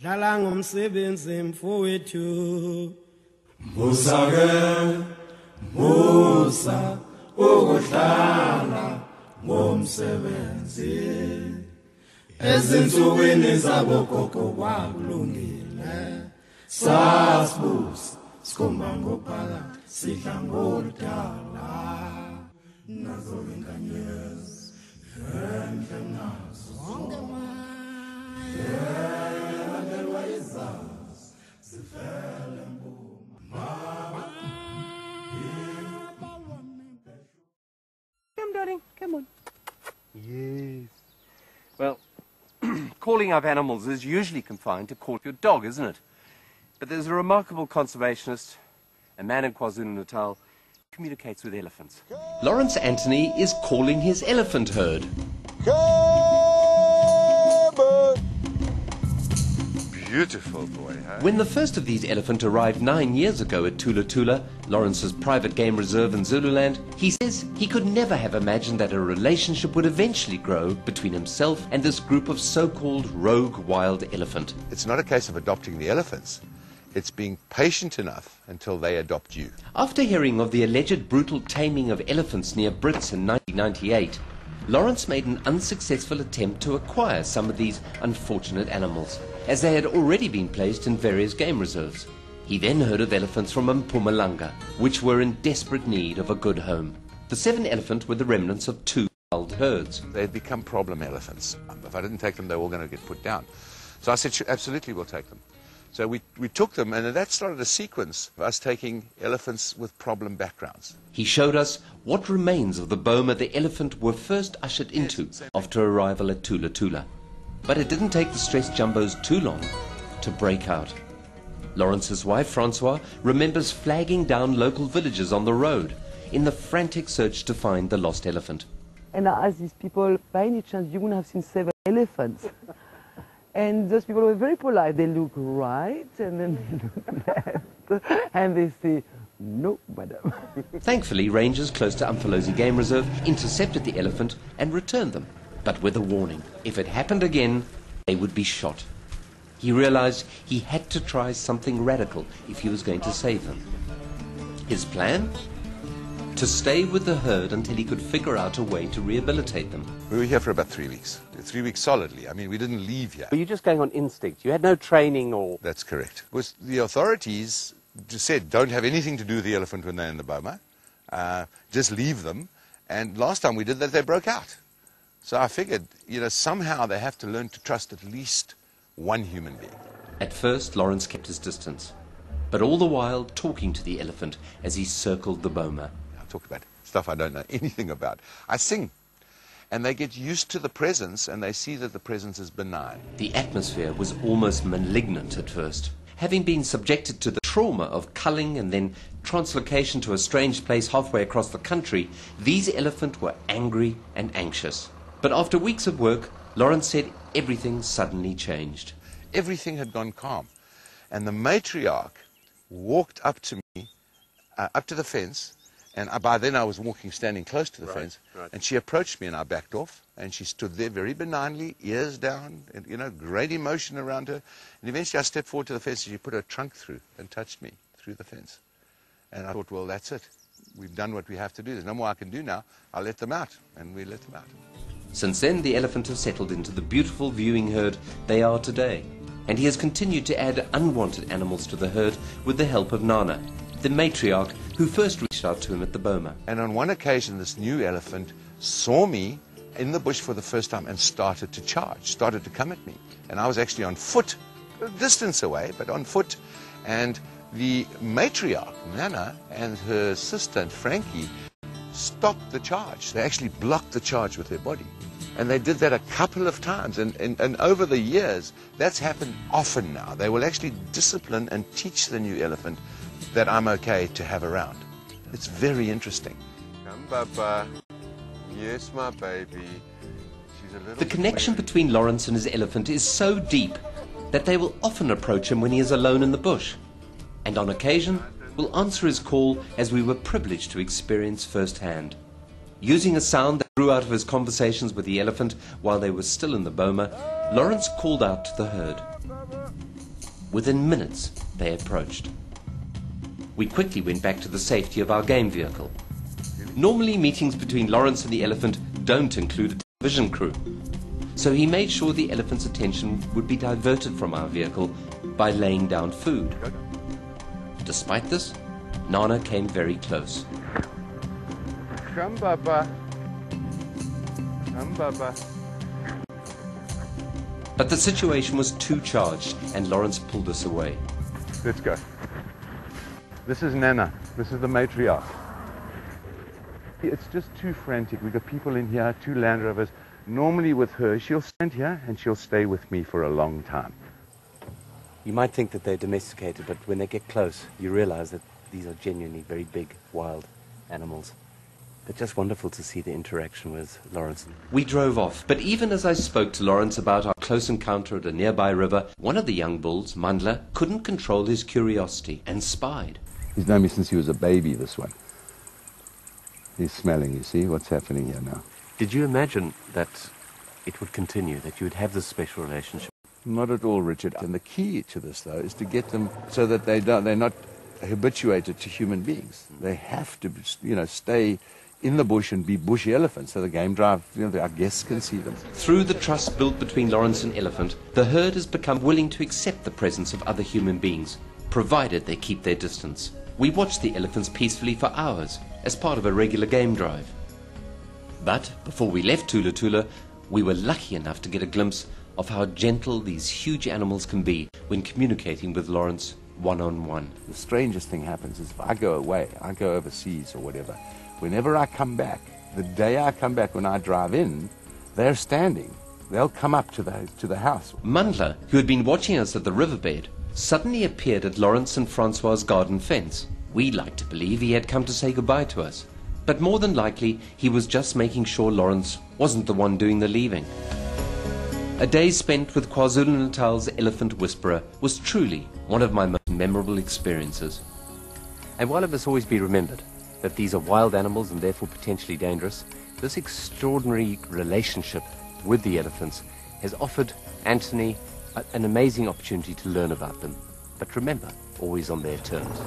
Dlala ngomsebenzi mfowethu. Musa ke, Musa ukudlala ngomsebenzi. Ezinsukwini zabogogo kwakulungile. Sasibusa sikhomba ngophakathi sidla ngodala. Nazo inkanyezi enhle nazo zonke yalandelwa izazi zivele mpuma. Come, darling, come on. Yes. Well, calling up animals is usually confined to call your dog, isn't it? But there's a remarkable conservationist, a man in KwaZulu-Natal, who communicates with elephants. Lawrence Anthony is calling his elephant herd. Beautiful boy, huh? When the first of these elephants arrived 9 years ago at Thula Thula, Lawrence's private game reserve in Zululand, he says he could never have imagined that a relationship would eventually grow between himself and this group of so-called rogue wild elephant. It's not a case of adopting the elephants. It's being patient enough until they adopt you. After hearing of the alleged brutal taming of elephants near Brits in 1998, Lawrence made an unsuccessful attempt to acquire some of these unfortunate animals, as they had already been placed in various game reserves. He then heard of elephants from Mpumalanga, which were in desperate need of a good home. The 7 elephants were the remnants of 2 wild herds. They had become problem elephants. If I didn't take them, they were all going to get put down. So I said, sure, absolutely, we'll take them. So we took them, and that started a sequence of us taking elephants with problem backgrounds. He showed us what remains of the boma the elephant were first ushered into after arrival at Thula Thula. But it didn't take the stressed jumbos too long to break out. Lawrence's wife, Francois, remembers flagging down local villagers on the road in the frantic search to find the lost elephant. And I asked these people, by any chance, you wouldn't have seen 7 elephants? And those people were very polite. They look right, and then they look left, and they say, no, madam. Thankfully, rangers close to Umfolozi Game Reserve intercepted the elephant and returned them, but with a warning. If it happened again, they would be shot. He realized he had to try something radical if he was going to save them. His plan? To stay with the herd until he could figure out a way to rehabilitate them. We were here for about 3 weeks. 3 weeks solidly. I mean, we didn't leave here. Were you just going on instinct? You had no training or... That's correct. Was the authorities just said, don't have anything to do with the elephant when they're in the boma. Just leave them. And last time we did that, they broke out. So I figured, somehow they have to learn to trust at least one human being. At first, Lawrence kept his distance, but all the while talking to the elephant as he circled the boma. I talk about stuff I don't know anything about. I sing. And they get used to the presence, and they see that the presence is benign. The atmosphere was almost malignant at first. Having been subjected to the trauma of culling and then translocation to a strange place halfway across the country, these elephants were angry and anxious. But after weeks of work, Lawrence said everything suddenly changed. Everything had gone calm. And the matriarch walked up to me, up to the fence, and by then I was standing close to the fence, and she approached me and I backed off, and she stood there very benignly, ears down, and, great emotion around her. And eventually I stepped forward to the fence and she put her trunk through and touched me through the fence. And I thought, well, that's it. We've done what we have to do. There's no more I can do now. I'll let them out. And we let them out. Since then, the elephant have settled into the beautiful viewing herd they are today. And he has continued to add unwanted animals to the herd with the help of Nana, the matriarch who first reached out to him at the boma. And on one occasion, this new elephant saw me in the bush for the first time and started to charge, started to come at me. And I was actually on foot, a distance away, but on foot. And the matriarch, Nana, and her assistant, Frankie, stopped the charge. They actually blocked the charge with their body. And they did that a couple of times. And over the years, that's happened often now. They will actually discipline and teach the new elephant that I'm okay to have around. It's very interesting. Come, Papa. Yes, my baby. She's a little The connection between Lawrence and his elephant is so deep that they will often approach him when he is alone in the bush. And on occasion, will answer his call as we were privileged to experience firsthand. Using a sound that grew out of his conversations with the elephant while they were still in the boma, Lawrence called out to the herd. Within minutes, they approached. We quickly went back to the safety of our game vehicle. Normally, meetings between Lawrence and the elephant don't include a television crew. So he made sure the elephant's attention would be diverted from our vehicle by laying down food. Despite this, Nana came very close. Come, Baba. Come, Baba. But the situation was too charged, and Lawrence pulled us away. Let's go. This is Nana. This is the matriarch. It's just too frantic. We've got people in here, 2 Land Rovers. Normally with her, she'll stand here and she'll stay with me for a long time. You might think that they're domesticated, but when they get close, you realize that these are genuinely very big, wild animals. But just wonderful to see the interaction with Lawrence. We drove off, but even as I spoke to Lawrence about our close encounter at a nearby river, one of the young bulls, Mandla, couldn't control his curiosity and spied. He's known me since he was a baby, this one. He's smelling, you see what's happening here now. Did you imagine that it would continue, that you would have this special relationship? Not at all, Richard. And the key to this, though, is to get them so that they're not habituated to human beings. They have to, stay in the bush and be bush elephants so the game drive, our guests can see them. Through the trust built between Lawrence and elephant, the herd has become willing to accept the presence of other human beings, provided they keep their distance. We watched the elephants peacefully for hours as part of a regular game drive. But before we left Thula Thula, we were lucky enough to get a glimpse of how gentle these huge animals can be when communicating with Lawrence one-on-one. The strangest thing happens is if I go away, I go overseas or whatever, whenever I come back, the day I come back when I drive in, they're standing. They'll come up to the house. Mandla, who had been watching us at the riverbed, suddenly appeared at Lawrence and Francois's garden fence. We like to believe he had come to say goodbye to us, but more than likely he was just making sure Lawrence wasn't the one doing the leaving. A day spent with KwaZulu-Natal's elephant whisperer was truly one of my most memorable experiences. And while it must always be remembered that these are wild animals and therefore potentially dangerous, this extraordinary relationship with the elephants has offered Anthony an amazing opportunity to learn about them. But remember, always on their terms.